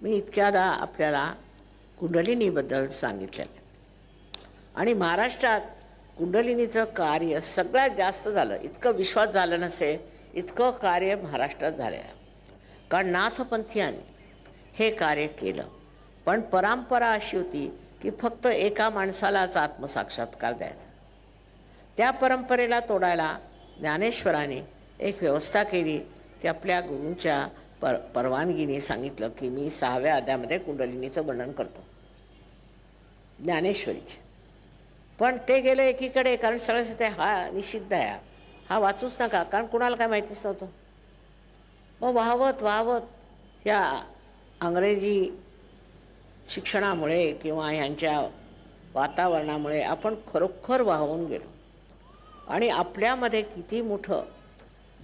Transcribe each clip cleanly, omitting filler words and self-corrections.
मी इतक्यादा आपल्याला कुंडलिनीबद्दल सांगितलेलं आणि महाराष्ट्रात कुंडलिनीचं कार्य सगळ्यात जास्त झालं. इतकं विश्वास झालं नसे इतकं कार्य महाराष्ट्रात झालेलं आहे. कारण नाथपंथीयांनी हे कार्य केलं. पण परंपरा अशी होती की फक्त एका माणसालाच आत्मसाक्षात्कार द्यायचा. त्या परंपरेला तोडायला ज्ञानेश्वरांनी एक व्यवस्था केली की आपल्या गुरूंच्या परवानगीने सांगितलं की मी 6व्या अध्यायामध्ये कुंडलिनीचं वर्णन करतो ज्ञानेश्वरीचे. पण ते गेलं एकीकडे, कारण सगळ्याच ते हा निषिद्ध आहे, हा वाचूच नका, कारण कुणाला काय माहितीच नव्हतं. मग वाहवत वाहवत या अंग्रेजी शिक्षणामुळे किंवा यांच्या वातावरणामुळे आपण खरोखर वाहून गेलो आणि आपल्यामध्ये किती मोठं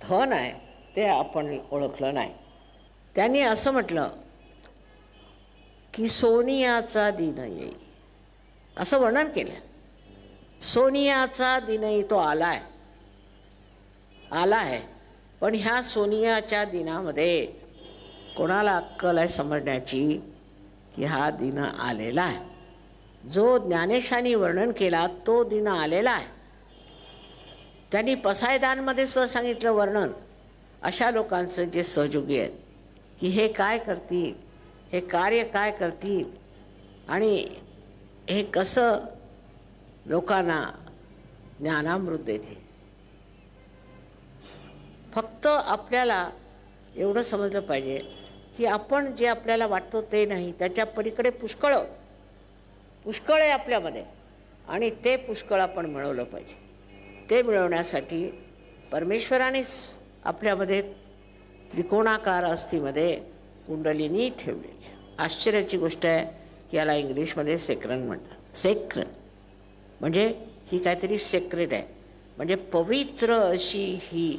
धन आहे ते आपण ओळखलं नाही. त्यांनी असं म्हटलं की सोनियाचा दिन येई, असं वर्णन केलं. सोनियाचा दिनही तो आला आहे, पण ह्या सोनियाच्या दिनामध्ये कोणाला अक्कल आहे समजण्याची की हा दिन आलेला आहे. जो ज्ञानेशांनी वर्णन केला तो दिन आलेला आहे. त्यांनी पसायदानमध्ये सुद्धा सांगितलं वर्णन अशा लोकांचं जे सहयोगी आहेत की हे काय करतील, हे कार्य काय करतील आणि हे कसं लोकांना ज्ञानामृत देते. फक्त आपल्याला एवढं समजलं पाहिजे की आपण जे आपल्याला वाटतं ते नाही, त्याच्या पलीकडे पुष्कळ आहे आपल्यामध्ये आणि ते पुष्कळ आपण मिळवलं पाहिजे. ते मिळवण्यासाठी परमेश्वराने आपल्यामध्ये त्रिकोणाकार अस्थीमध्ये कुंडलिनी ठेवलेली आहे. आश्चर्याची गोष्ट आहे की याला इंग्लिशमध्ये सेक्रन म्हणतात. सेक्रन म्हणजे ही काहीतरी सेक्रेट आहे, म्हणजे पवित्र अशी ही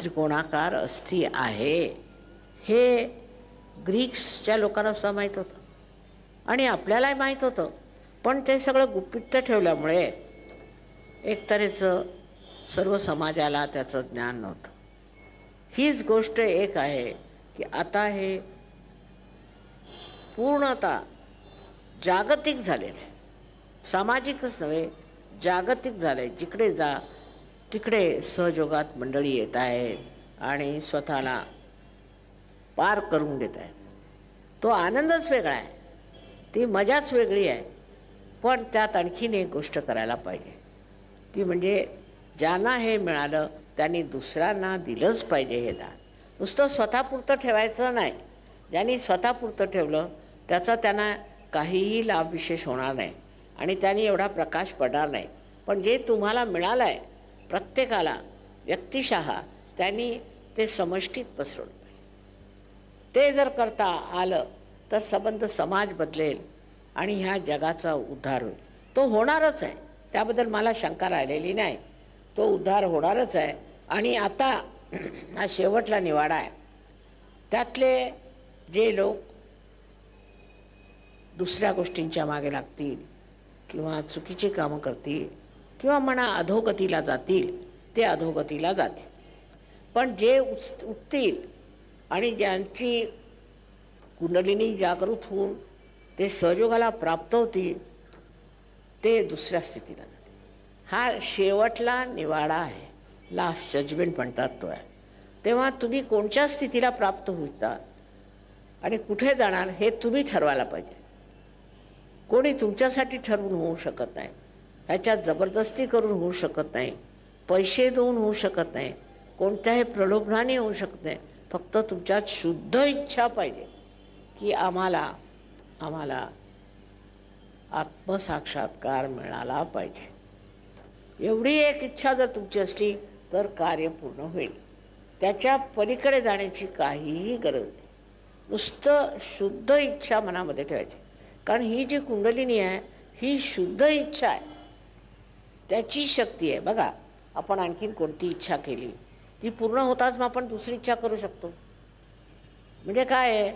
त्रिकोणाकार अस्थी आहे. हे ग्रीक्सच्या लोकांना सुद्धा माहीत होतं आणि आपल्यालाही माहीत होतं, पण ते सगळं गुपित ठेवल्यामुळे एक तऱ्हेचं सर्व समाजाला त्याचं ज्ञान नव्हतं. हीच गोष्ट एक आहे की आता हे पूर्णतः जागतिक झालेलं आहे. सामाजिकच नव्हे, जागतिक झालं आहे. जिकडे जा तिकडे सहयोगात मंडळी येत आहेत आणि स्वतःला पार करून घेत आहेत. तो आनंदच वेगळा आहे, ती मजाच वेगळी आहे. पण त्यात आणखीन एक गोष्ट करायला पाहिजे, ती म्हणजे ज्यांना हे मिळालं त्यांनी दुसऱ्यांना दिलंच पाहिजे हे दान. नुसतं स्वतःपुरतं ठेवायचं नाही. ज्यांनी स्वतःपुरतं ठेवलं त्याचा त्यांना काहीही लाभ विशेष होणार नाही आणि त्यांनी एवढा प्रकाश पडणार नाही. पण जे तुम्हाला मिळालं आहे प्रत्येकाला व्यक्तिशः त्यांनी ते समष्टीत पसरवलं पाहिजे. ते जर करता आलं तर संबंध समाज बदलेल आणि ह्या जगाचा उद्धार होईल. तो होणारच आहे, त्याबद्दल मला शंका राहिलेली नाही. तो उद्धार होणारच आहे. आणि आता हा शेवटला निवाडा आहे. त्यातले जे लोक दुसऱ्या गोष्टींच्या मागे लागतील किंवा चुकीची कामं करतील किंवा म्हणा अधोगतीला जातील ते अधोगतीला जातील. पण जे उठतील आणि ज्यांची कुंडलिनी जागृत होऊन ते सहयोगाला प्राप्त होतील ते दुसऱ्या स्थितीला जातील. हा शेवटला निवाडा आहे, लास्ट जजमेंट म्हणतात तो आहे. तेव्हा तुम्ही कोणत्या स्थितीला प्राप्त होता आणि कुठे जाणार हे तुम्ही ठरवायला पाहिजे. कोणी तुमच्यासाठी ठरवून होऊ शकत नाही, ह्याच्यात जबरदस्ती करून होऊ शकत नाही, पैसे देऊन होऊ शकत नाही, कोणत्याही प्रलोभनाने होऊ शकत नाही. फक्त तुमच्यात शुद्ध इच्छा पाहिजे की आम्हाला आत्मसाक्षात्कार मिळाला पाहिजे. एवढी एक इच्छा जर तुमची असली तर कार्य पूर्ण होईल. त्याच्या पलीकडे जाण्याची काहीही गरज नाही. नुसतं शुद्ध इच्छा मनामध्ये ठेवायची. कारण ही जी कुंडलिनी आहे ही शुद्ध इच्छा आहे, त्याची शक्ती आहे. बघा, आपण आणखीन कोणती इच्छा केली ती पूर्ण होताच मग आपण दुसरी इच्छा करू शकतो. म्हणजे काय आहे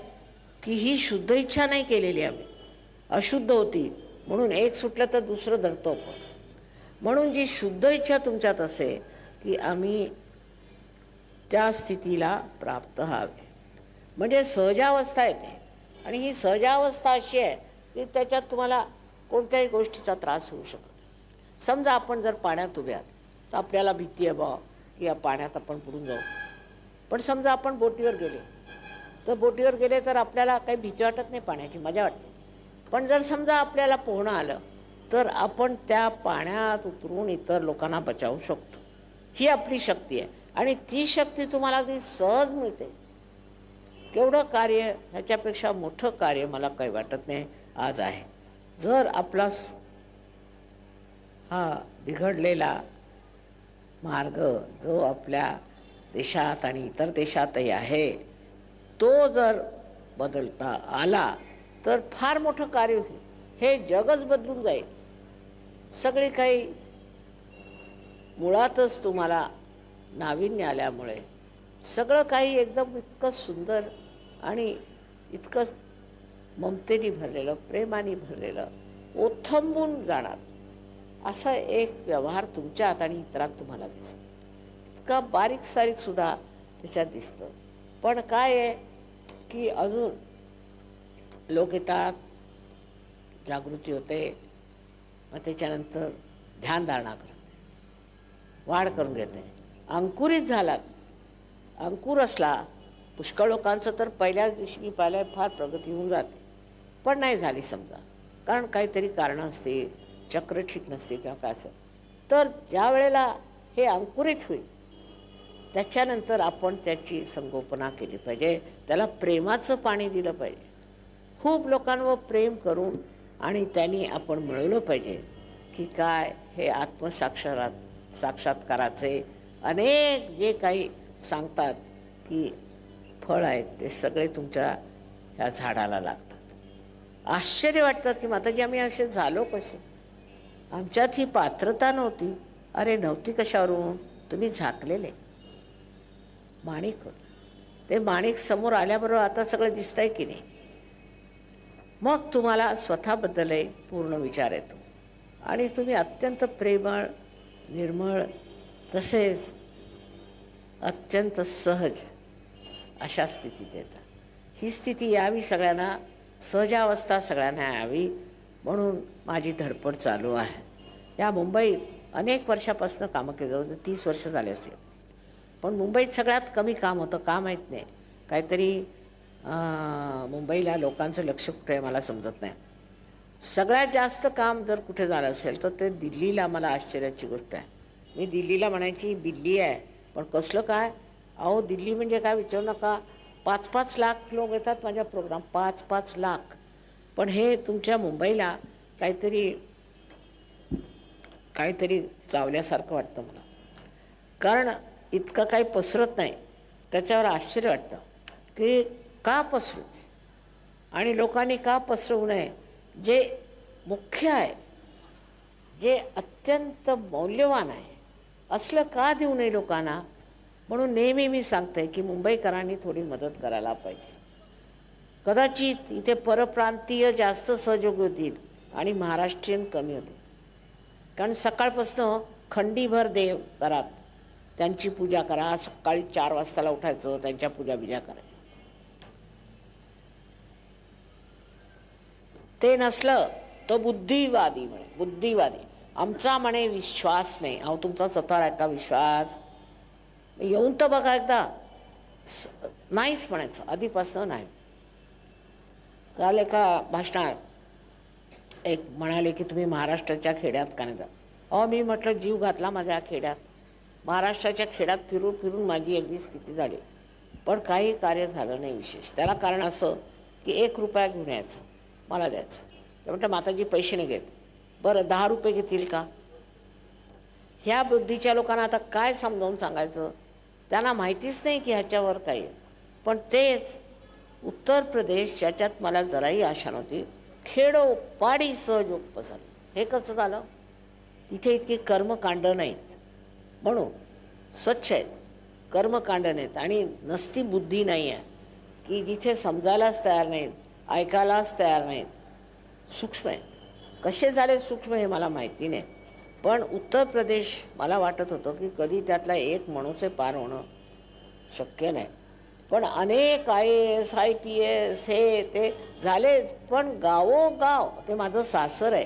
की ही शुद्ध इच्छा नाही केलेली, आम्ही अशुद्ध होती म्हणून एक सुटलं तर दुसरं धरतो आपण. म्हणून जी शुद्ध इच्छा तुमच्यात असेल की आम्ही त्या स्थितीला प्राप्त व्हावे, म्हणजे सहजावस्था येते. आणि ही सहजावस्था अशी आहे की त्याच्यात तुम्हाला कोणत्याही गोष्टीचा त्रास होऊ शकतो. समजा आपण जर पाण्यात उभे आहात तर आपल्याला भीती आहे बा की या पाण्यात आपण बुडून जाऊ. पण समजा आपण बोटीवर गेले तर बोटीवर गेले तर आपल्याला काही भीती वाटत नाही, पाण्याची मजा वाटते. पण जर समजा आपल्याला पोहणं आलं तर आपण त्या पाण्यात उतरून इतर लोकांना बचावू शकतो. ही आपली शक्ती आहे आणि ती शक्ती तुम्हाला अगदी सहज मिळते. केवढं कार्य, ह्याच्यापेक्षा मोठं कार्य मला काही वाटत नाही आज आहे. जर आपला हा बिघडलेला मार्ग जो आपल्या देशात आणि इतर देशातही आहे तो जर बदलता आला तर फार मोठं कार्य होईल. हे जगच बदलून जाईल. सगळी काही मुळातच तुम्हाला नाविन्य आल्यामुळे सगळं काही एकदम इतकं सुंदर आणि इतकं ममतेने भरलेलं, प्रेमाने भरलेलं, ओथंबून जाणार असा एक व्यवहार तुमच्यात आणि इतरात तुम्हाला दिसेल. इतका बारीक सारीकसुद्धा त्याच्यात दिसतं. पण काय आहे की अजून लोक येतात, जागृती होते, मग त्याच्यानंतर ध्यानधारणा करत नाही, वाढ करून घेत नाही, अंकुरित झालात. अंकुर असला, पुष्कळ लोकांचं तर पहिल्याच दिवशी मी पाहिलं फार प्रगती होऊन जाते, पण नाही झाली समजा, कारण काहीतरी कारणं असते, चक्र ठीक नसते किंवा काय असं. तर ज्या वेळेला हे अंकुरित होईल त्याच्यानंतर आपण त्याची संगोपना केली पाहिजे, त्याला प्रेमाचं पाणी दिलं पाहिजे. खूप लोकांवर प्रेम करून आणि त्यांनी आपण मिळवलं पाहिजे की काय हे साक्षात्काराचे अनेक जे काही सांगतात की फळ आहेत ते सगळे तुमच्या ह्या झाडाला लागतात. आश्चर्य वाटतं की माताजी आम्ही असे झालो कसे, आमच्यात ही पात्रता नव्हती. अरे नव्हती कशावरून, तुम्ही झाकलेले माणिक होत. ते माणिक समोर आल्याबरोबर आता सगळं दिसतंय की नाही. मग तुम्हाला स्वतःबद्दलही पूर्ण विचार येतो आणि तुम्ही अत्यंत प्रेमळ, निर्मळ, तसेच अत्यंत सहज अशा स्थितीत येतात. ही स्थिती यावी सगळ्यांना, सहजावस्था सगळ्यांना यावी म्हणून माझी धडपड चालू आहे. या मुंबईत अनेक वर्षापासून कामं केली, जवळ 30 वर्ष झाले असतील. पण मुंबईत सगळ्यात कमी काम होतं, का माहीत नाही. काहीतरी मुंबईला लोकांचं लक्ष कुठे आहे मला समजत नाही. सगळ्यात जास्त काम जर कुठे झालं असेल तर ते दिल्लीला. मला आश्चर्याची गोष्ट आहे, मी दिल्लीला म्हणायची बिल्ली आहे, पण कसलं काय अहो, दिल्ली म्हणजे काय विचारू नका. 5-5 लाख लोक येतात माझ्या प्रोग्राम, 5-5 लाख. पण हे तुमच्या मुंबईला काहीतरी चावल्यासारखं वाटतं मला, कारण इतकं काही पसरत नाही. त्याच्यावर आश्चर्य वाटतं की का पसरू आणि लोकांनी का पसरवू नये. जे मुख्य आहे, जे अत्यंत मौल्यवान आहे, असलं का देऊ नये लोकांना. म्हणून नेहमी मी सांगते की मुंबईकरांनी थोडी मदत करायला पाहिजे. कदाचित इथे परप्रांतीय जास्त सहयोगी होतील आणि महाराष्ट्रीयन कमी होतील, कारण सकाळपासून खंडीभर देव घरात त्यांची पूजा करा. सकाळी 4 वाजताला उठायचं, त्यांच्या पूजा बिजा करायच्या. ते नसलं तो बुद्धिवादी म्हणे, बुद्धिवादी. आमचा म्हणे विश्वास नाही. अहो तुमचा स्वतःवर आहे का विश्वास? येऊन तर बघा एकदा. नाहीच म्हणायचं, आधीपासून नाही. काल एका भाषणात एक म्हणाले की तुम्ही महाराष्ट्राच्या खेड्यात का नाही जात. अहो मी म्हटलं जीव घातला माझ्या खेड्यात, महाराष्ट्राच्या खेड्यात फिरून फिरून माझी अगदी स्थिती झाली, पण काही कार्य झालं नाही विशेष. त्याला कारण असं की 1 रुपया घेऊन यायचं, मला द्यायचं. ते म्हटलं माताजी पैसे नाही घेत. बरं 10 रुपये घेतील का? ह्या बुद्धीच्या लोकांना आता काय समजावून सांगायचं, त्यांना माहितीच नाही की ह्याच्यावर काही. पण तेच उत्तर प्रदेश, ज्याच्यात मला जराही आशा नव्हती, खेडोपाडी सहयोग पसरली. हे कसं झालं? तिथे इतकी कर्मकांड नाहीत, म्हणून स्वच्छ आहेत, कर्मकांड नाहीत आणि नसती बुद्धी नाही आहे की जिथे समजायलाच तयार नाहीत, ऐकायलाच तयार नाहीत, सूक्ष्म आहेत. कसे झाले सूक्ष्म हे मला माहिती नाही. पण उत्तर प्रदेश मला वाटत होतं की कधी त्यातला एक मनुष्य पार होणं शक्य नाही. पण अनेक IAS IPS हे ते झाले, पण गावोगाव, ते माझं सासर आहे,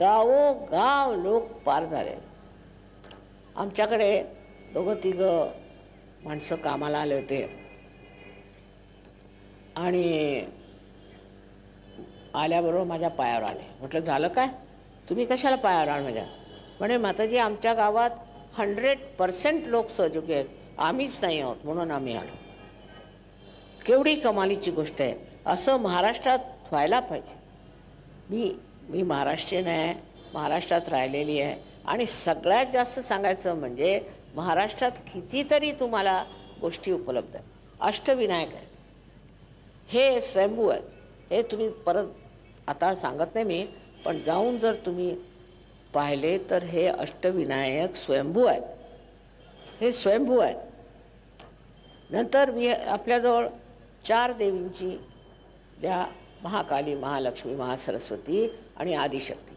गावोगाव लोक पार झाले. आमच्याकडे दोघं तिघं माणसं कामाला आले होते आणि आल्याबरोबर माझ्या पायावर आले. म्हटलं झालं काय, तुम्ही कशाला पायावर आण माझ्या? म्हणे माताजी आमच्या गावात 100% लोक सहयोगी आहेत, आम्हीच नाही आहोत म्हणून आम्ही आलो. केवढी कमालीची गोष्ट आहे. असं महाराष्ट्रात व्हायला पाहिजे. मी महाराष्ट्रीयन आहे, महाराष्ट्रात राहिलेली आहे आणि सगळ्यात जास्त सांगायचं म्हणजे महाराष्ट्रात कितीतरी तुम्हाला गोष्टी उपलब्ध आहेत. अष्टविनायक आहेत, हे स्वयंभू आहेत. हे तुम्ही परत आता सांगत नाही मी, पण जाऊन जर तुम्ही पाहिले तर हे अष्टविनायक स्वयंभू आहेत, हे स्वयंभू आहेत. नंतर आपल्याजवळ 4 देवींची, ज्या महाकाली, महालक्ष्मी, महासरस्वती आणि आदिशक्ती,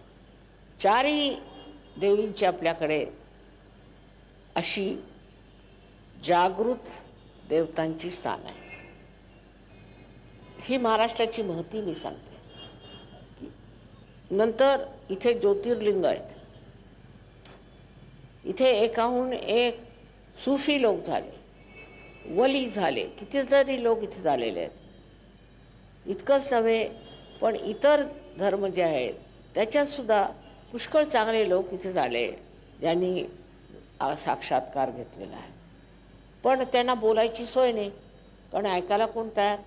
4ही देवींची आपल्याकडे अशी जागृत देवतांची स्थान आहे. ही महाराष्ट्राची महती मी सांगते. नंतर इथे ज्योतिर्लिंग आहेत. इथे एकाहून एक सूफी लोक झाले, वली झाले, कितीतरी लोक इथे झालेले आहेत. इतकंच नव्हे, पण इतर धर्म जे आहेत त्याच्यातसुद्धा पुष्कळ चांगले लोक इथे झाले, ज्यांनी साक्षात्कार घेतलेला आहे. पण त्यांना बोलायची सोय नाही, कारण ऐकायला कोण तयार?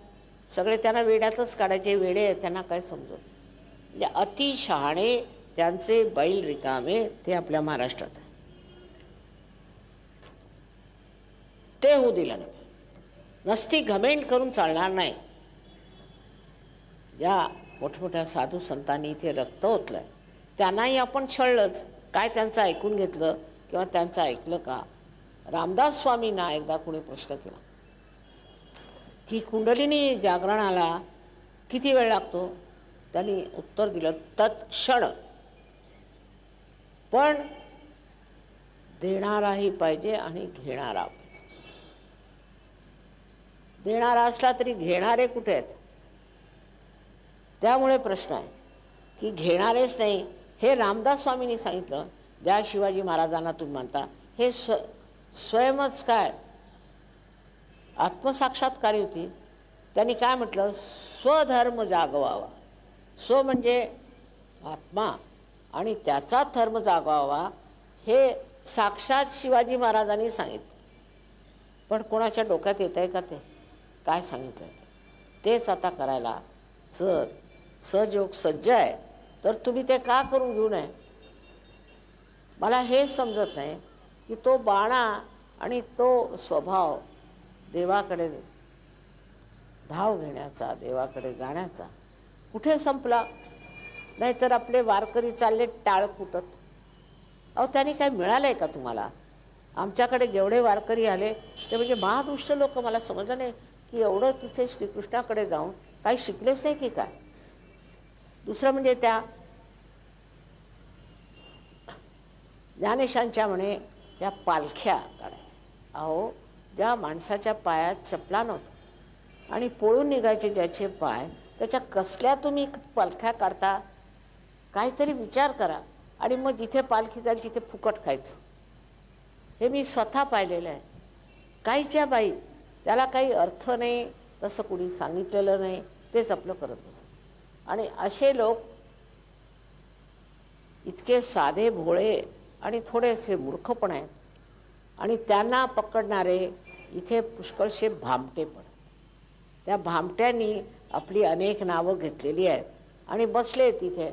सगळे त्यांना वेड्यातच काढायचे, वेडे आहेत, त्यांना काय समजत. म्हणजे अति शहाणे, त्यांचे बैल रिकामे, ते आपल्या महाराष्ट्रात आहे. ते होऊ दिलं नाही. नसती घमेंड करून चालणार नाही. ज्या मोठमोठ्या साधू संतांनी इथे रक्त ओतलंय त्यांनाही आपण छळलंच. काय त्यांचं ऐकून घेतलं किंवा त्यांचं ऐकलं का? रामदास स्वामींना एकदा कोणी प्रश्न केला की कुंडलिनी जागरणाला किती वेळ लागतो? त्यांनी उत्तर दिलं तत्क्षण. पण देणाराही पाहिजे आणि घेणारा पाहिजे. देणारा असला तरी घेणारे कुठे आहेत? त्यामुळे प्रश्न आहे की घेणारेच नाही. हे रामदास स्वामींनी सांगितलं, ज्या शिवाजी महाराजांना तुम्ही म्हणता, हे स्वयंच काय आत्मसाक्षात्कारी होती. त्यांनी काय म्हटलं? स्वधर्म जागवावा. स्व म्हणजे आत्मा आणि त्याचा धर्म जागवावा, हे साक्षात शिवाजी महाराजांनी सांगितलं. पण कोणाच्या डोक्यात येत आहे का ते? काय सांगितलं तेच आता करायला जर सहयोग सज्ज आहे तर तुम्ही ते का करून घेऊ नये? मला हे समजत नाही की तो बाणा आणि तो स्वभाव देवाकडे धाव घेण्याचा, देवाकडे जाण्याचा कुठे संपला? नाहीतर आपले वारकरी चालले टाळ कुटत. अहो त्यांनी काय मिळालं आहे का तुम्हाला? आमच्याकडे जेवढे वारकरी आले ते म्हणजे महादुष्ट लोक. मला समजलं नाही की एवढं तिथे श्रीकृष्णाकडे जाऊन काही शिकलेच नाही की काय. दुसरं म्हणजे त्या ज्ञानेशांच्या म्हणे त्या पालख्या काढायच्या. अहो ज्या माणसाच्या पायात चपला नव्हत्या आणि पळून निघायचे ज्याचे पाय, त्याच्या कसल्या तुम्ही पालख्या काढता? काहीतरी विचार करा. आणि मग जिथे पालखी जाईल तिथे फुकट खायचं. हे मी स्वतः पाहिलेलं आहे. काहीच्या बाई त्याला काही अर्थ नाही, तसं कुणी सांगितलेलं नाही, तेच आपलं करत बसत. आणि असे लोक इतके साधे भोळे आणि थोडेसे मूर्ख पण आहेत. आणि त्यांना पकडणारे इथे पुष्कळसे भामटे पण. त्या भामट्यांनी आपली अनेक नावं घेतलेली आहेत आणि बसले तिथे,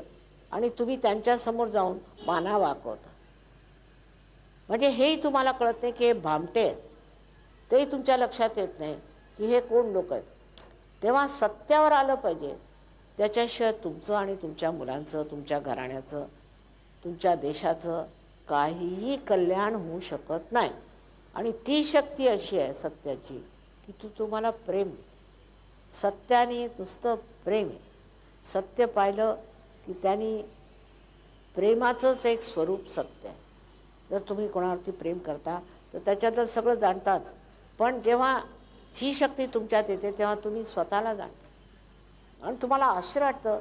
आणि तुम्ही त्यांच्यासमोर जाऊन माना वाकवता. म्हणजे हेही तुम्हाला कळत नाही की हे भामटे आहेत. तेही तुमच्या लक्षात येत नाही की हे कोण लोक आहेत. तेव्हा सत्यावर आलं पाहिजे. त्याच्याशिवाय तुमचं आणि तुमच्या मुलांचं, तुमच्या घराण्याचं, तुमच्या देशाचं काहीही कल्याण होऊ शकत नाही. आणि ती शक्ती अशी आहे सत्याची की तुम्हाला प्रेम, सत्याने नुसतं प्रेम आहे. सत्य पाहिलं की त्यांनी प्रेमाचंच एक स्वरूप सत्य आहे. जर तुम्ही कोणावरती प्रेम करता तर त्याच्यातलं सगळं जाणताच. पण जेव्हा ही शक्ती तुमच्यात येते तेव्हा तुम्ही स्वतःला जाणता आणि तुम्हाला आश्चर्य वाटतं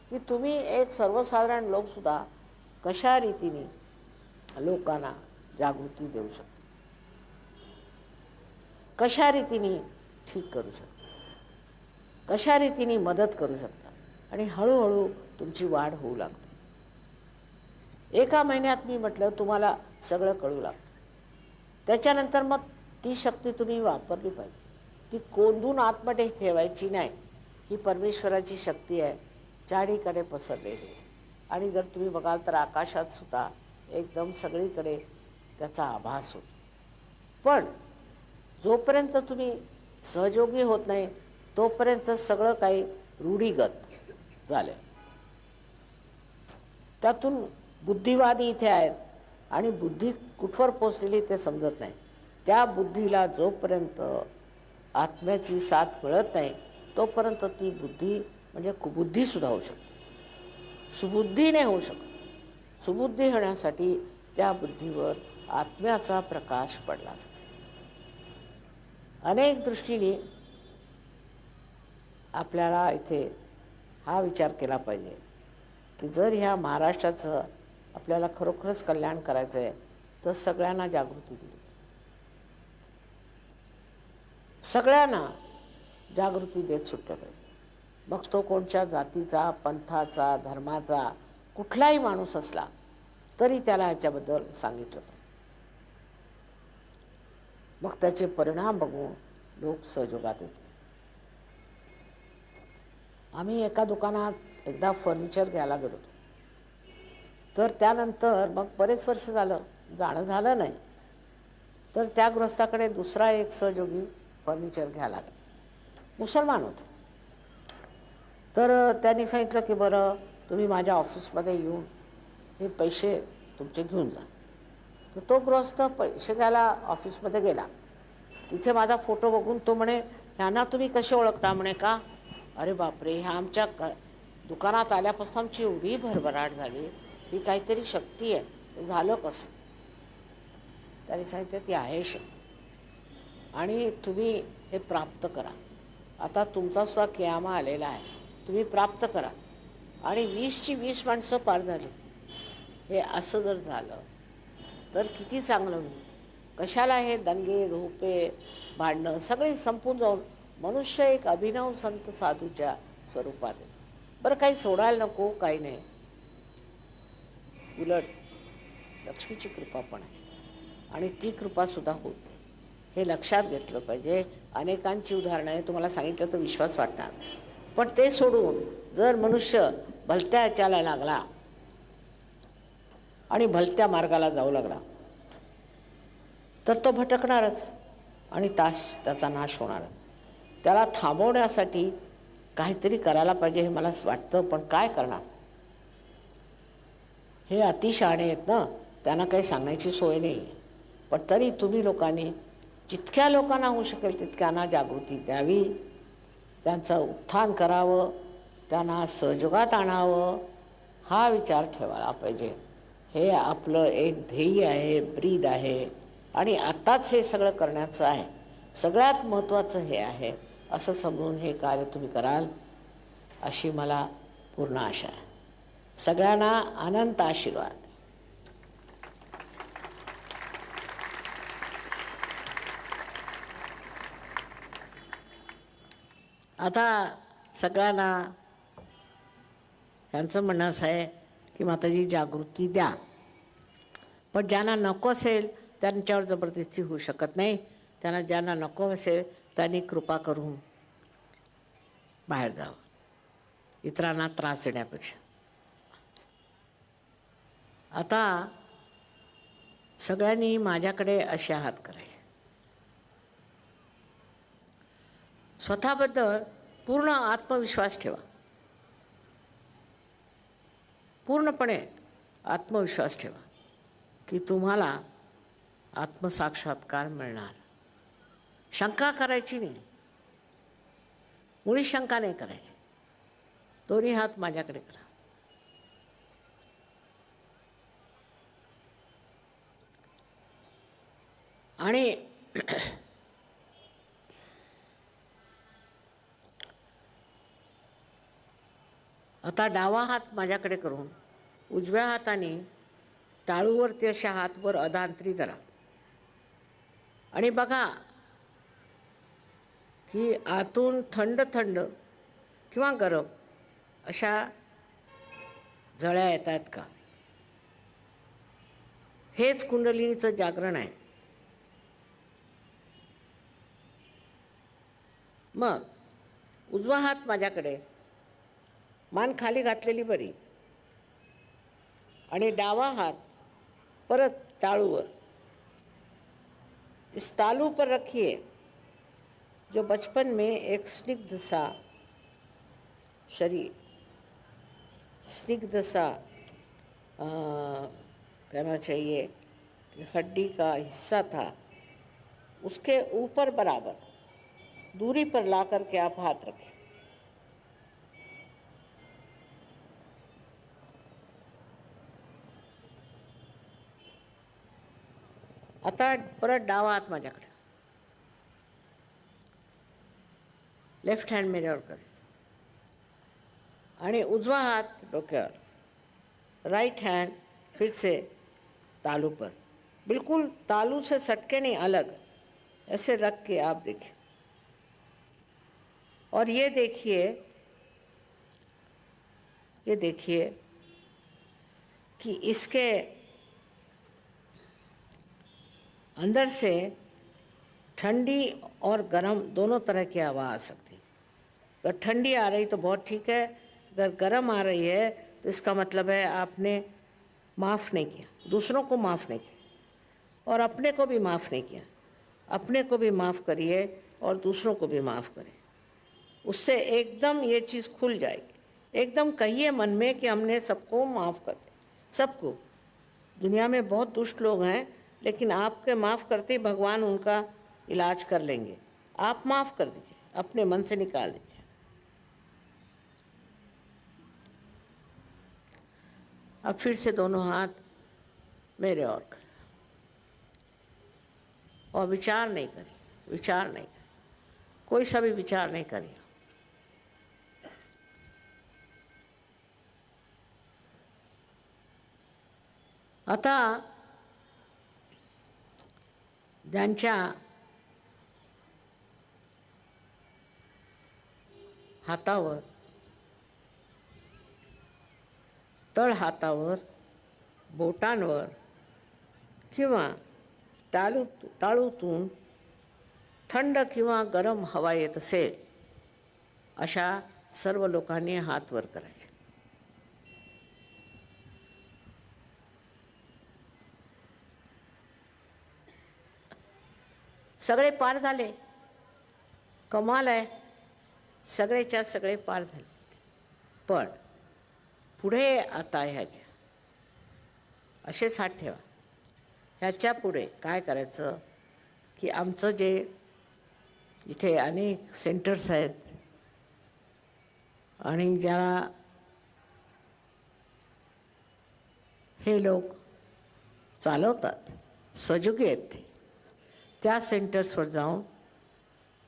की तुम्ही एक सर्वसाधारण लोकसुद्धा कशा रीतीने लोकांना जागृती देऊ शकता, कशा रीतीने ठीक करू शकता, कशा रीतीने मदत करू शकता आणि हळूहळू तुमची वाढ होऊ लागते. एका महिन्यात मी म्हटलं तुम्हाला सगळं कळू लागतं. त्याच्यानंतर मग ती शक्ती तुम्ही वापरली पाहिजे. ती कोंडून आतमध्ये ठेवायची नाही. ही परमेश्वराची शक्ती आहे, चारीकडे पसरलेली आहे. आणि जर तुम्ही बघाल तर आकाशात सुद्धा एकदम सगळीकडे त्याचा आभास होतो. पण जोपर्यंत तुम्ही सहयोगी होत नाही तोपर्यंत सगळं काही रूढीगत झालं. त्यातून बुद्धिवादी इथे आहेत आणि बुद्धी कुठवर पोचलेली ते समजत नाही. त्या बुद्धीला जोपर्यंत आत्म्याची साथ मिळत नाही तोपर्यंत ती बुद्धी म्हणजे कुबुद्धीसुद्धा होऊ शकते, सुबुद्धीने होऊ शकते. सुबुद्धी होण्यासाठी त्या बुद्धीवर आत्म्याचा प्रकाश पडला जातो. अनेक दृष्टीने आपल्याला इथे हा विचार केला पाहिजे की जर ह्या महाराष्ट्राचं आपल्याला खरोखरच कल्याण करायचं आहे तर सगळ्यांना जागृती दिली, सगळ्यांना जागृती देत सुटलं पाहिजे. मग तो कोणत्या जातीचा, पंथाचा, धर्माचा कुठलाही माणूस असला तरी त्याला ह्याच्याबद्दल सांगितलं पाहिजे. मग त्याचे परिणाम बघून लोक सहयोगात येतील. आम्ही एका दुकानात एकदा फर्निचर घ्यायला गेलो होतो. तर त्यानंतर मग बरेच वर्ष झालं जाणं झालं नाही. तर त्या गृहस्थाकडे दुसरा एक सहयोगी फर्निचर घ्यायला लागला, मुसलमान होता. तर त्यांनी सांगितलं की बरं तुम्ही माझ्या ऑफिसमध्ये येऊन हे पैसे तुमचे घेऊन जा. तर तो गृहस्थ पैसे घ्यायला ऑफिसमध्ये गेला. तिथे माझा फोटो बघून तो म्हणे ह्यांना तुम्ही कसे ओळखता म्हणे. का? अरे बापरे, ह्या आमच्या दुकानात आल्यापासून आमची एवढी भरभराट झाली, ही काहीतरी शक्ती आहे. हे झालं कसं? त्यांनी सांगितलं ती आहे शक्ती आणि तुम्ही हे प्राप्त करा. आता तुमचा सुद्धा कियामा आलेला आहे, तुम्ही प्राप्त करा. आणि 20ची 20 माणसं पार झाली. हे असं जर झालं तर किती चांगलं होईल. कशाला हे दंगे धोपे भांडणं सगळे संपून जाऊन मनुष्य एक अभिनव संत साधूच्या स्वरूपात येतो. बरं काही सोडायला नको, काही नाही. उलट लक्ष्मीची कृपा पण आहे आणि ती कृपासुद्धा होते. हे लक्षात घेतलं पाहिजे. अनेकांची उदाहरणं आहे, तुम्हाला सांगितलं तर विश्वास वाटणार. पण ते सोडून जर मनुष्य भलत्या ह्याच्याला लागला आणि भलत्या मार्गाला जाऊ लागला तर तो भटकणारच आणि त्याचा नाश होणारच. त्याला थांबवण्यासाठी काहीतरी करायला पाहिजे हे मला वाटतं. पण काय करणार? हे अतिशहाणे आहेत ना, त्यांना काही सांगण्याची सोय नाही. पण तरी तुम्ही लोकांनी जितक्या लोकांना होऊ शकेल तितक्यांना जागृती द्यावी, त्यांचं उत्थान करावं, त्यांना सहयोगात आणावं, हा विचार ठेवायला पाहिजे. हे आपलं एक ध्येय आहे, ब्रीद आहे आणि आत्ताच हे सगळं करण्याचं आहे. सगळ्यात महत्त्वाचं हे आहे असं समजून हे कार्य तुम्ही कराल अशी मला पूर्ण आशा आहे. सगळ्यांना अनंत आशीर्वाद. आता सगळ्यांना त्यांचं म्हणणं असं आहे की माताजी जागृती द्या, पण ज्यांना नको असेल त्यांच्यावर जबरदस्ती होऊ शकत नाही. त्यांना ज्यांना नको असेल त्यांनी कृपा करून बाहेर जावं, इतरांना त्रास देण्यापेक्षा. आता सगळ्यांनी माझ्याकडे असे हात करायचे. स्वतःबद्दल पूर्ण आत्मविश्वास ठेवा, पूर्णपणे आत्मविश्वास ठेवा की तुम्हाला आत्मसाक्षात्कार मिळणार. शंका करायची नाही, मुळी शंका नाही करायची. दोन्ही हात माझ्याकडे करा. आणि आता डावा हात माझ्याकडे करून उजव्या हाताने टाळूवरती अशा हातवर अधांतरी धरा आणि बघा की आतून थंड थंड किंवा गरम अशा जळ्या येत आहेत का. हेच कुंडलिनीचं जागरण आहे. मग उजवा हात माझ्याकडे, मान खाली घातलेली बरी, आणि डावा हात परत तालूवर. इस तालू पर रखिए जो बचपन में एक स्निग्ध सा शरीर, स्निग्ध सा कहना चाहिए कि हड्डी का हिस्सा था, उसके ऊपर बराबर दूरी पर ला करके आप हाथ रखें. आता परत डावा हात माझ्याकडे, लेफ्ट हँड मेऱ्यावर करेल आणि उजवा हात डोक्यावर, राइट हैंड फिर से तालू पर, बिल्कुल तालू से सटके नहीं, अलग ऐसे रख के आप देखिए. और ये देखिए कि इसके अंदर से ठंडी और गर्म दोनों तरह की हवा आ सकती है. अगर ठंडी आ रही तो बहुत ठीक है, अगर गर्म आ रही है तो इसका मतलब है आपने माफ़ नहीं किया, दूसरों को माफ़ नहीं किया और अपने को भी माफ़ नहीं किया. अपने को भी माफ़ करिए और दूसरों को भी माफ़ करिए. उससे एकदम ये चीज़ खुल जाएगी. एकदम कहिए मन में कि हमने सबको माफ़ कर दिया, सबको. दुनिया में बहुत दुष्ट लोग हैं, लेकिन आपके माफ़ करते ही भगवान उनका इलाज कर लेंगे. आप माफ़ कर दीजिए, अपने मन से निकाल दीजिए. अब फिर से दोनों हाथ मेरे और करें और विचार नहीं करिए, विचार नहीं करिए, कोई सा भी विचार नहीं करिए. आता ज्यांच्या हातावर, तळ हातावर, बोटांवर किंवा टाळूतून थंड किंवा गरम हवा येत असेल, अशा सर्व लोकांनी हात वर करायचे. सगळे पार झाले, कमाल आहे, सगळेच्या सगळे पार झाले. पण पुढे आता ह्याच्या असेच हात ठेवा. ह्याच्या पुढे काय करायचं की आमचं जे इथे अनेक सेंटर्स आहेत आणि ज्याला हे लोक चालवतात, सहयोगी आहेत ते, त्या सेंटर्सवर जाऊन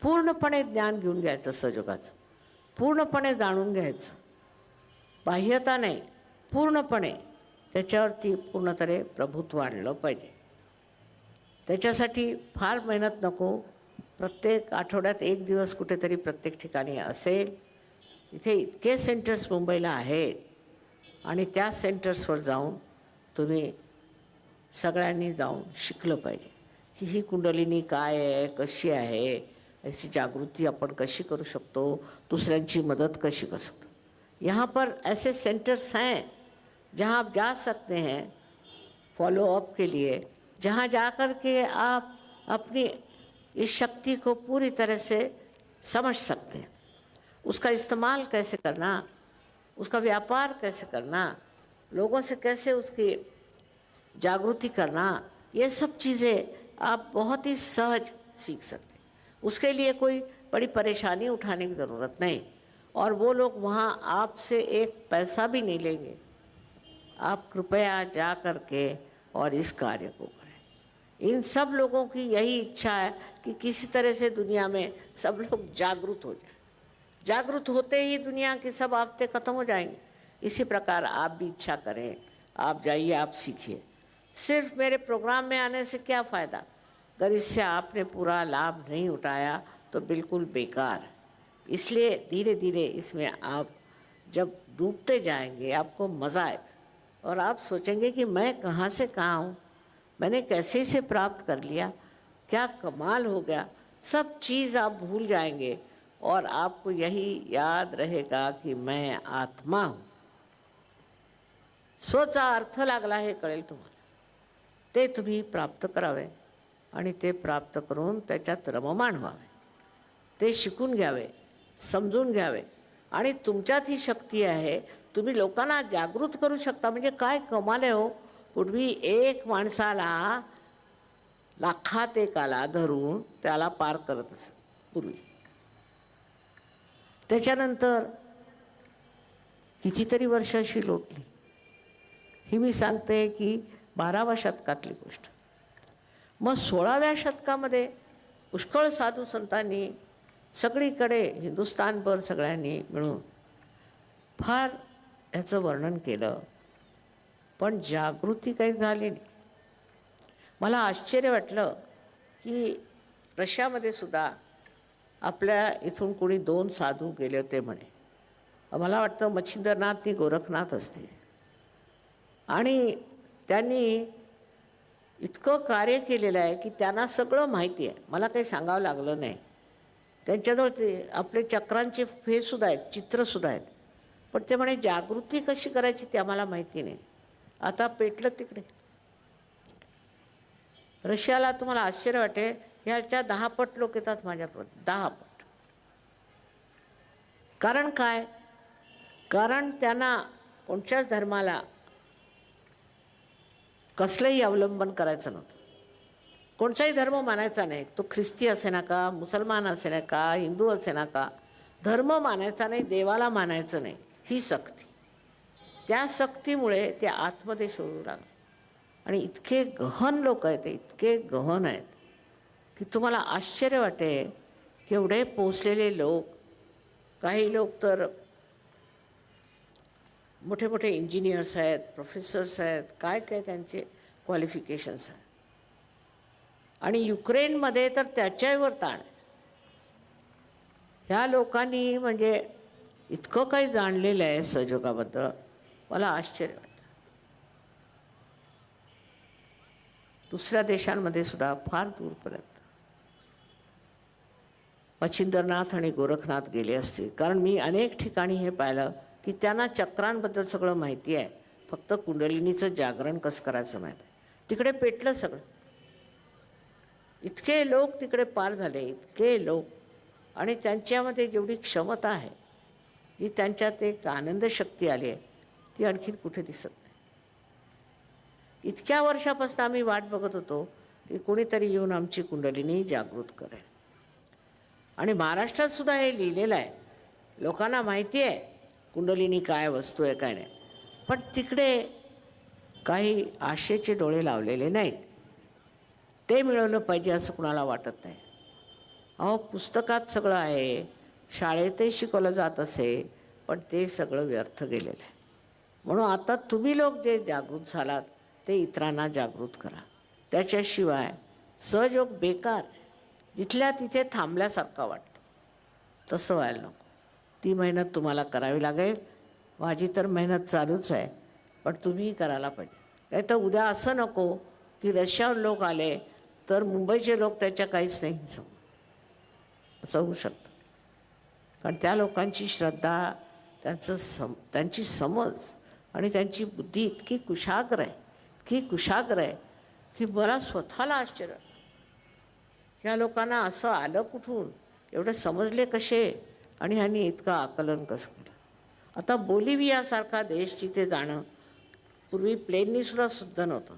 पूर्णपणे ज्ञान घेऊन घ्यायचं, सहयोगाचं पूर्णपणे जाणून घ्यायचं. बाह्यता नाही, पूर्णपणे त्याच्यावरती पूर्णतरे प्रभुत्व आणलं पाहिजे. त्याच्यासाठी फार मेहनत नको. प्रत्येक आठवड्यात एक दिवस कुठेतरी प्रत्येक ठिकाणी असेल. इथे इतके सेंटर्स मुंबईला आहेत आणि त्या सेंटर्सवर जाऊन तुम्ही सगळ्यांनी जाऊन शिकलं पाहिजे की ही कुंडलिनी काय आहे, कशी आहे, याची जागृती आपण कशी करू शकतो, दूसऱ्यांची मदत कशी करू शकतो. यहाँ पर ऐसे सेंटर्स हैं जहाँ आप जा सकते हैं फॉलो अप के लिए, जहाँ जा कर के आप अपनी इस शक्ति को पूरी तरह से समझ सकते हैं. उसका इस्तेमाल कैसे करना, उसका व्यापार कैसे करना, लोगों से कैसे उसकी जागृति करना, ये सब चीज़ें आप बहुत ही सहज सीख सकते हैं. उसके लिए कोई बड़ी परेशानी उठाने की ज़रूरत नहीं. और वो लोग वहाँ आपसे एक पैसा भी नहीं लेंगे. आप कृपया जा कर के और इस कार्य को करें. इन सब लोगों की यही इच्छा है कि किसी तरह से दुनिया में सब लोग जागरूक हो जाएं. जागरूक होते ही दुनिया की सब आफतें खत्म हो जाएंगी. इसी प्रकार आप भी इच्छा करें, आप जाइए, आप सीखिए। सिर्फ मेरे प्रोग्राम में आने से क्या फ़ायदा, अगर इससे आपने पूरा लाभ नहीं उठाया तो बिल्कुल बेकार। इसलिए धीरे धीरे इसमें आप जब डूबते जाएंगे आपको मज़ा आएगा और आप सोचेंगे कि मैं कहाँ से कहाँ हूँ, मैंने कैसे इसे प्राप्त कर लिया, क्या कमाल हो गया। सब चीज़ आप भूल जाएंगे और आपको यही याद रहेगा कि मैं आत्मा हूँ। स्वचा अर्थ लागला हे कळेल तुम्हाला, ते तुम्ही प्राप्त करावे आणि ते प्राप्त करून त्याच्यात रममाण व्हावे, ते शिकून घ्यावे, समजून घ्यावे आणि तुमच्यात ही शक्ती आहे, तुम्ही लोकांना जागृत करू शकता। म्हणजे काय कमाल आहे हो, पूर्वी एक माणसाला लाखात एकाला धरून त्याला पार करत असत पूर्वी, त्याच्यानंतर कितीतरी वर्ष अशी लोटली। ही मी सांगते की 12व्या शतकातली गोष्ट। मग 16व्या शतकामध्ये पुष्कळ साधू संतांनी सगळीकडे हिंदुस्थानभर सगळ्यांनी मिळून फार ह्याचं वर्णन केलं, पण जागृती काही झाली नाही। मला आश्चर्य वाटलं की रशियामध्ये सुद्धा आपल्या इथून कोणी 2 साधू गेले होते म्हणे, मला वाटतं मच्छिंद्रनाथ ती गोरखनाथ असतील, आणि त्यांनी इतकं कार्य केलेलं आहे की त्यांना सगळं माहिती आहे, मला काही सांगावं लागलं नाही। त्यांच्याजवळ ते आपले चक्रांचे फेसुद्धा आहेत, चित्रसुद्धा आहेत, पण ते म्हणे जागृती कशी करायची ते आम्हाला माहिती नाही। आता पेटलं तिकडे रशियाला। तुम्हाला आश्चर्य वाटेल, ह्याच्या 10 पट लोक येतात माझ्यापर्यंत, 10 पट। कारण काय, कारण त्यांना कोणत्याच धर्माला कसलंही अवलंबन करायचं नव्हतं, कोणताही धर्म मानायचा नाही। तो ख्रिस्ती असे ना का, मुसलमान असे ना का, हिंदू असे ना का, धर्म मानायचा नाही, देवाला मानायचं नाही, ही सक्ती। त्या सक्तीमुळे ते आतमध्ये शोधू लागले आणि इतके गहन लोक आहेत, इतके गहन आहेत की तुम्हाला आश्चर्य वाटेल की एवढे पोचलेले लोक, काही लोक तर मोठे मोठे इंजिनियर्स आहेत, प्रोफेसर्स आहेत, काय काय त्यांचे क्वालिफिकेशन्स आहेत, आणि युक्रेनमध्ये तर त्याच्यावर ताण। ह्या लोकांनी म्हणजे इतकं काही जाणलेलं आहे सहयोगाबद्दल, मला आश्चर्य वाटतं। दुसऱ्या देशांमध्ये सुद्धा फार दूरपर्यंत मच्छिंद्रनाथ आणि गोरखनाथ गेले असतील, कारण मी अनेक ठिकाणी हे पाहिलं की त्यांना चक्रांबद्दल सगळं माहिती आहे, फक्त कुंडलिनीचं जागरण कसं करायचं माहीत आहे। तिकडे पेटलं सगळं, इतके लोक तिकडे पार झाले, इतके लोक, आणि त्यांच्यामध्ये जेवढी क्षमता आहे, जी त्यांच्यात एक आनंद शक्ती आली आहे, ती आणखीन कुठे दिसत नाही। इतक्या वर्षापासून आम्ही वाट बघत होतो की कोणीतरी येऊन आमची कुंडलिनी जागृत करेल, आणि महाराष्ट्रात सुद्धा हे लिहिलेलं आहे, लोकांना माहिती आहे कुंडलिनी काय वस्तू आहे काय नाही, पण तिकडे काही आशेचे डोळे लावलेले नाहीत। ते मिळवलं पाहिजे असं कुणाला वाटत नाही। अहो, पुस्तकात सगळं आहे, शाळेतही शिकवलं जात असे, पण ते सगळं व्यर्थ गेलेलं आहे। म्हणून आता तुम्ही लोक जे जागृत झालात ते इतरांना जागृत करा, त्याच्याशिवाय सहयोग बेकार, जिथल्या तिथे थांबल्यासारखा वाटतो, तसं व्हायला नको। ती मेहनत तुम्हाला करावी लागेल, माझी तर मेहनत चालूच आहे, पण तुम्हीही करायला पाहिजे। नाही तर उद्या असं नको की रशियाहून लोक आले तर मुंबईचे लोक त्याच्या काहीच नाही असं होऊ शकतं, कारण त्या लोकांची श्रद्धा, त्यांची समज आणि त्यांची बुद्धी इतकी कुशाग्र आहे, इतकी कुशाग्र आहे की मला स्वतःला आश्चर्य वाटतं, ह्या लोकांना असं आलं कुठून, एवढं समजले कसे, आणि ह्यांनी इतकं आकलन कसं केलं। आता बोलिव्हियासारखा देश जिथे जाणं पूर्वी प्लेननी सुद्धा नव्हतं,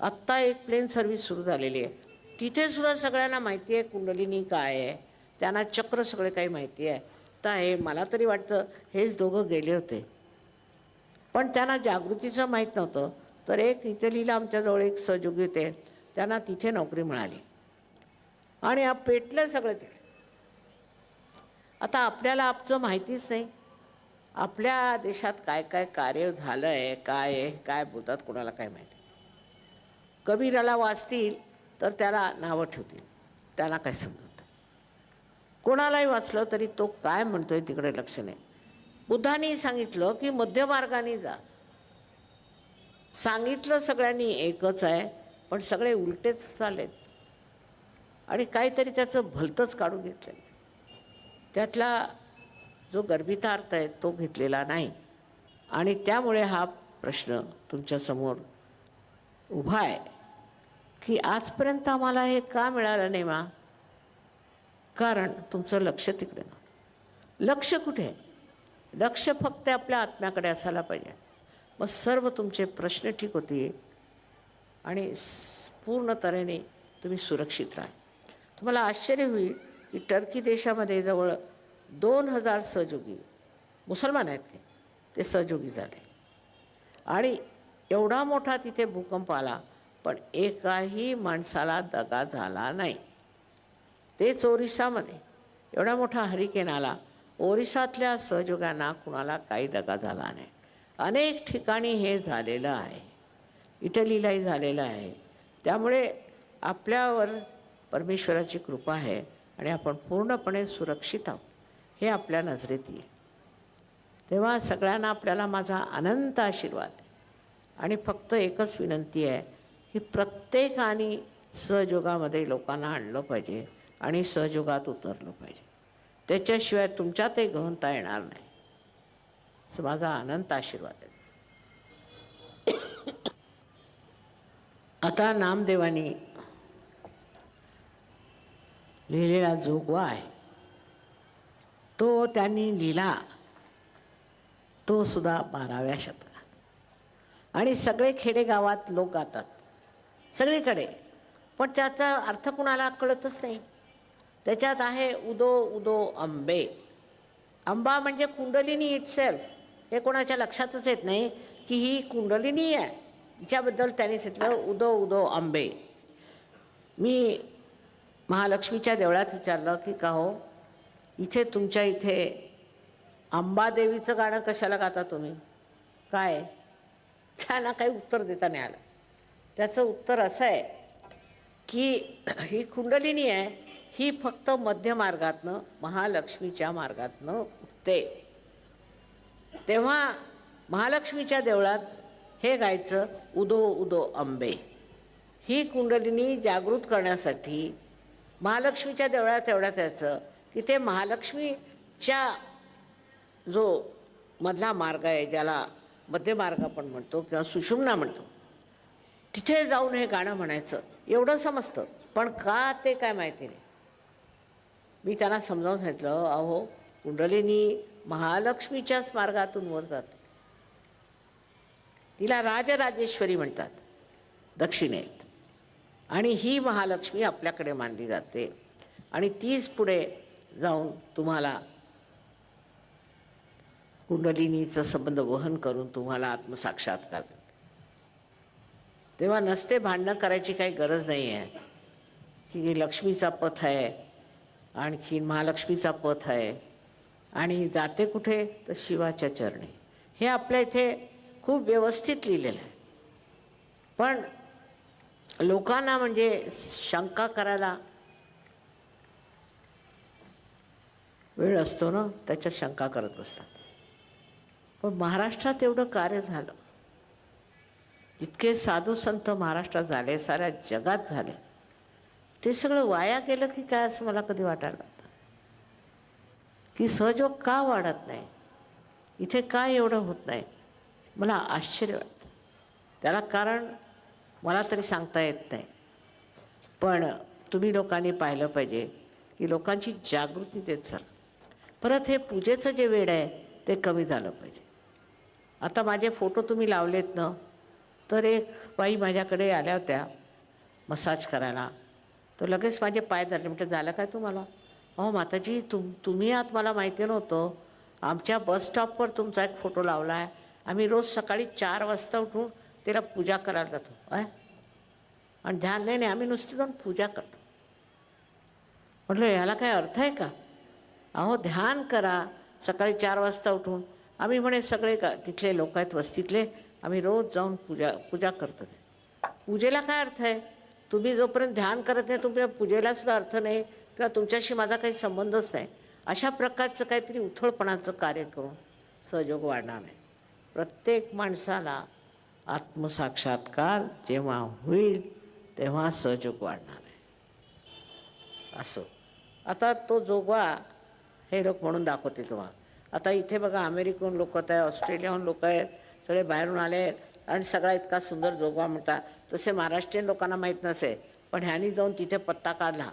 आत्ता एक प्लेन सर्व्हिस सुरू झालेली आहे, तिथे सुद्धा सगळ्यांना माहिती आहे कुंडलिनी काय आहे, त्यांना चक्र सगळे काही माहिती आहे। तर हे मला तरी वाटतं हेच दोघं गेले होते, पण त्यांना जागृतीचं माहीत नव्हतं। तर एक इटलीला आमच्याजवळ एक सहयोगी होते, त्यांना तिथे नोकरी मिळाली, आणि आप पेटलं सगळं तिकडे। आता आपल्याला आपचं माहितीच नाही, आपल्या देशात काय काय कार्य झालं आहे, काय आहे, काय बोलतात, कोणाला काय माहिती. कबीराला वाचतील तर त्याला नावं ठेवतील, त्यांना काय समजत. कोणालाही वाचलं तरी तो काय म्हणतोय तिकडे लक्ष नाही. बुद्धांनी सांगितलं की मध्यमार्गाने जा. सांगितलं सगळ्यांनी एकच आहे, पण सगळे उलटेच चाललेत आणि काहीतरी त्याचं भलतंच काढून घेतलं. त्यातला जो गर्भितार्थ आहे तो घेतलेला नाही आणि त्यामुळे हा प्रश्न तुमच्यासमोर उभा आहे की आजपर्यंत आम्हाला हे का मिळालं नाही मा? कारण तुमचं लक्ष तिकडे नव्हतं. लक्ष कुठे आहे? लक्ष फक्त आपल्या आत्म्याकडे असायला पाहिजे. मग सर्व तुमचे प्रश्न ठीक होतील आणि पूर्ण तऱ्हेने तुम्ही सुरक्षित राहाल. तुम्हाला आश्चर्य होईल की टर्की देशामध्ये जवळ 2000 सहयोगी मुसलमान आहेत, ते सहयोगी झाले आणि एवढा मोठा तिथे भूकंप आला पण एकाही माणसाला दगा झाला नाही. तेच ओरिसामध्ये एवढा मोठा हरिकेन आला, ओरिसातल्या सहयोगांना कुणाला काही दगा झाला नाही. अनेक ठिकाणी हे झालेलं आहे, इटलीलाही झालेलं आहे. त्यामुळे आपल्यावर परमेश्वराची कृपा आहे आणि आपण पूर्णपणे सुरक्षित आहोत हे आपल्या नजरेत येईल. तेव्हा सगळ्यांना आपल्याला माझा अनंत आशीर्वाद आहे आणि फक्त एकच विनंती आहे की प्रत्येकाने सहयोगामध्ये लोकांना आणलं पाहिजे आणि सहयोगात उतरलं पाहिजे. त्याच्याशिवाय तुमच्यातही गहनता येणार नाही, असं माझा अनंत आशीर्वाद आहे. आता नामदेवानी लिहिलेला जोगवा आहे तो त्यांनी लिहिला, तो सुद्धा 12व्या शतकात आणि सगळे खेडेगावात लोक गातात सगळीकडे, पण त्याचा अर्थ कुणाला कळतच नाही. त्याच्यात आहे उदो उदो अंबे. अंबा म्हणजे कुंडलिनी इटसेल्फ. हे कोणाच्या लक्षातच येत नाही की ही कुंडलिनी आहे, तिच्याबद्दल त्यांनी सांगितलं उदो उदो अंबे. मी महालक्ष्मीच्या देवळात विचारलं की का हो इथे तुमच्या इथे अंबादेवीचं गाणं कशाला गाता तुम्ही, काय? त्यांना काही उत्तर देता नाही आलं. त्याचं उत्तर असं आहे की ही कुंडलिनी आहे, ही फक्त मध्य मार्गातनं महालक्ष्मीच्या मार्गातनं उठते. तेव्हा महालक्ष्मीच्या देवळात हे गायचं उदो उदो अंबे. ही कुंडलिनी जागृत करण्यासाठी महालक्ष्मीच्या देवळात एवढ्यात यायचं की ते महालक्ष्मीच्या जो मधला मार्ग आहे, ज्याला मध्यमार्ग आपण म्हणतो किंवा सुषुम्ना म्हणतो, तिथे जाऊन हे गाणं म्हणायचं एवढं समजतं. पण का ते काय माहिती नाही. मी त्यांना समजावून सांगितलं अहो कुंडलिनी महालक्ष्मीच्याच मार्गातून वर जाते. तिला राजराजेश्वरी म्हणतात दक्षिणेत, आणि ही महालक्ष्मी आपल्याकडे मानली जाते आणि तीच पुढे जाऊन तुम्हाला कुंडलिनीचं संबंध वहन करून तुम्हाला आत्मसाक्षात्कार देते. तेव्हा नसते भांडणं करायची काही गरज नाही आहे की लक्ष्मीचा पथ आहे, आणखीन महालक्ष्मीचा पथ आहे आणि जाते कुठे तर शिवाच्या चरणी. हे आपल्या इथे खूप व्यवस्थित लिहिलेलं आहे. पण लोकांना म्हणजे शंका करायला वेळ असतो ना, त्याच्यात शंका करत बसतात. पण महाराष्ट्रात एवढं कार्य झालं, जितके साधू संत महाराष्ट्रात झाले, साऱ्या जगात झाले, ते सगळं वाया गेलं की काय असं मला कधी वाटायला लागतं. की सहयोग का वाढत नाही, इथे का एवढं होत नाही, मला आश्चर्य वाटतं. त्याला कारण मला तरी सांगता येत नाही. पण तुम्ही लोकांनी पाहिलं पाहिजे की लोकांची जागृती देत चाल. परत हे पूजेचं जे वेळ आहे ते कमी झालं पाहिजे. आता माझे फोटो तुम्ही लावलेत ना, तर एक बाई माझ्याकडे आल्या होत्या मसाज करायला, तर लगेच माझे पाय धरले. म्हटलं झालं काय तुम्हाला? अहो माताजी तुम्ही आत मला माहिती नव्हतं, आमच्या बस स्टॉपवर तुमचा एक फोटो लावला आहे, आम्ही रोज सकाळी 4 वाजता उठून त्याला पूजा करायला जातो आहे आणि ध्यान नाही, आम्ही नुसती जाऊन पूजा करतो. म्हटलं याला काय अर्थ आहे का? अहो ध्यान करा सकाळी 4 वाजता उठून आम्ही म्हणे सगळे तिथले लोक आहेत वस्तीतले, आम्ही रोज जाऊन पूजा करतो. पूजेला काय अर्थ आहे? तुम्ही जोपर्यंत ध्यान करत नाही तुमच्या पूजेला सुद्धा अर्थ नाही, किंवा तुमच्याशी माझा काही संबंधच नाही. अशा प्रकारचं काहीतरी उथळपणाचं कार्य करून सहयोग वाढणार नाही. प्रत्येक माणसाला आत्मसाक्षात्कार जेव्हा होईल तेव्हा सहयोग वाढणार आहे. असं आता तो जोगवा हे लोक म्हणून दाखवते तुम्हाला. आता इथे बघा अमेरिकन लोक आहेत, ऑस्ट्रेलियाहून लोक आहेत, सगळे बाहेरून आले आहेत आणि सगळा इतका सुंदर जोगवा म्हणतात. तसे महाराष्ट्रीयन लोकांना माहीत नसे, पण ह्यांनी जाऊन तिथे पत्ता काढला